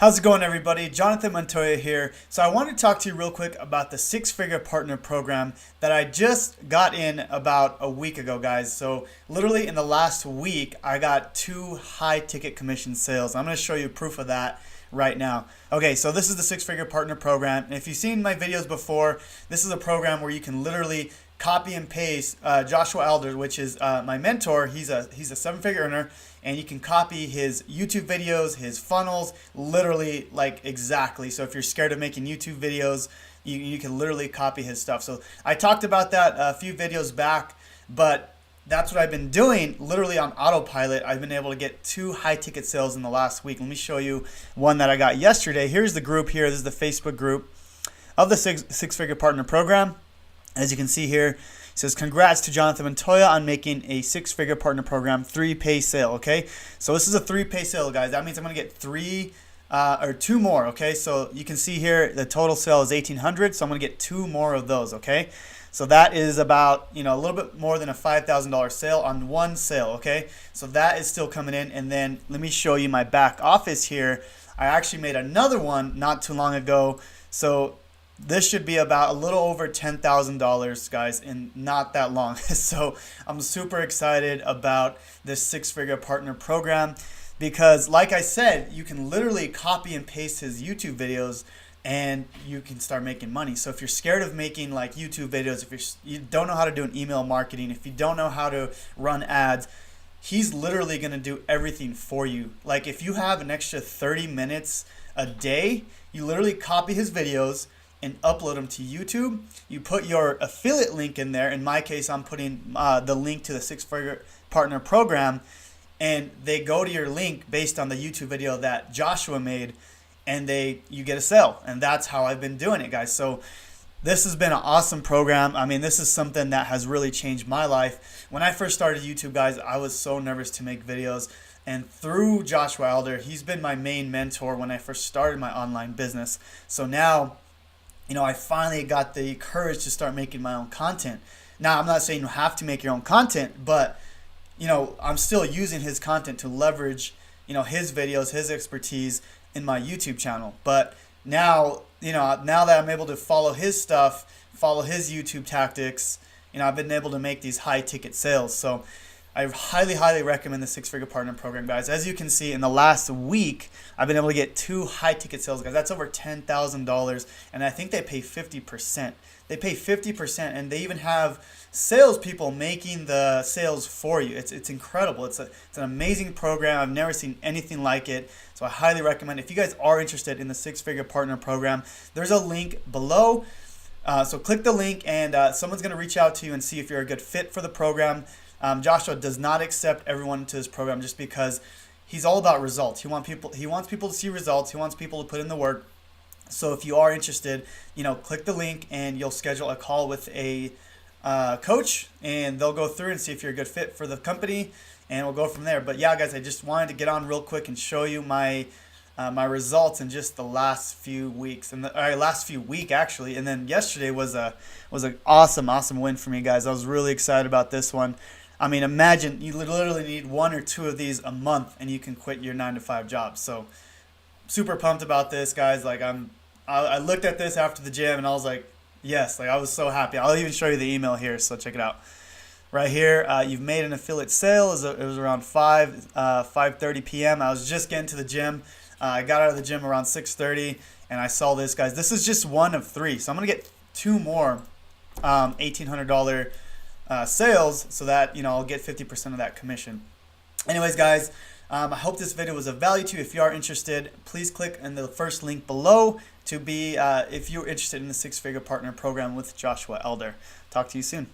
How's it going, everybody? Jonathan Montoya here. So I want to talk to you real quick about the six-figure partner program that I just got in about a week ago, guys. So literally in the last week, I got 2 high-ticket commission sales. I'm going to show you proof of that right now. Okay, so this is the six-figure partner program. And if you've seen my videos before, this is a program where you can literally copy and paste Joshua Elder, which is my mentor. He's a 7-figure earner, and you can copy his YouTube videos, his funnels, literally like exactly. So if you're scared of making YouTube videos, you can literally copy his stuff. So I talked about that a few videos back, but that's what I've been doing literally on autopilot. I've been able to get 2 high ticket sales in the last week. Let me show you one that I got yesterday. Here's the group here. This is the Facebook group of the six-figure partner program. As you can see here, it says, congrats to Jonathan Montoya on making a 6-figure partner program 3-pay sale. Okay, so this is a 3-pay sale, guys. That means I'm going to get 2 more. Okay, so you can see here the total sale is $1,800, so I'm going to get 2 more of those. Okay, so that is about a little bit more than a $5,000 sale on one sale. Okay, so that is still coming in. And then let me show you my back office here. I actually made another one not too long ago. So this should be about a little over $10,000, guys, in not that long. So I'm super excited about this 6-figure partner program because, like I said, you can literally copy and paste his YouTube videos and you can start making money. So if you're scared of making like YouTube videos, if you don't know how to do an email marketing, if you don't know how to run ads, he's literally going to do everything for you. Like if you have an extra 30 minutes a day, you literally copy his videos and upload them to YouTube. You put your affiliate link in there. In my case, I'm putting the link to the 6-figure partner program, and they go to your link based on the YouTube video that Joshua made, and you get a sale. And that's how I've been doing it, guys. So this has been an awesome program. I mean, this is something that has really changed my life. When I first started YouTube, guys, I was so nervous to make videos. And through Joshua Elder, he's been my main mentor when I first started my online business. So now, I finally got the courage to start making my own content. Now, I'm not saying you have to make your own content, but, I'm still using his content to leverage, his videos, his expertise in my YouTube channel. But now, now that I'm able to follow his stuff, follow his YouTube tactics, I've been able to make these high ticket sales. So I highly, highly recommend the 6-figure partner program, guys. As you can see, in the last week, I've been able to get 2 high-ticket sales, guys. That's over $10,000, and I think they pay 50%. They pay 50%, and they even have salespeople making the sales for you. It's incredible. It's an amazing program. I've never seen anything like it, so I highly recommend it. If you guys are interested in the 6-figure partner program, there's a link below. So click the link, and someone's going to reach out to you and see if you're a good fit for the program. Joshua does not accept everyone into his program just because he's all about results. He wants people to see results. He wants people to put in the work. So if you are interested, click the link and you'll schedule a call with a coach, and they'll go through and see if you're a good fit for the company, and we'll go from there. But yeah, guys, I just wanted to get on real quick and show you my results in just the last few weeks and last few week actually. And then yesterday was an awesome win for me, guys. I was really excited about this one. I mean, imagine you literally need 1 or 2 of these a month and you can quit your 9-to-5 job. So super pumped about this, guys. Like I looked at this after the gym and I was like, yes, like I was so happy. I'll even show you the email here, so check it out. Right here, you've made an affiliate sale. It was around 5:30 p.m. I was just getting to the gym. I got out of the gym around 6:30 and I saw this, guys. This is just 1 of 3. So I'm going to get 2 more $1,800 sales so that I'll get 50% of that commission. Anyways, guys, I hope this video was of value to you. If you are interested, please click in the first link below to be if you're interested in the 6-figure partner program with Joshua Elder. Talk to you soon.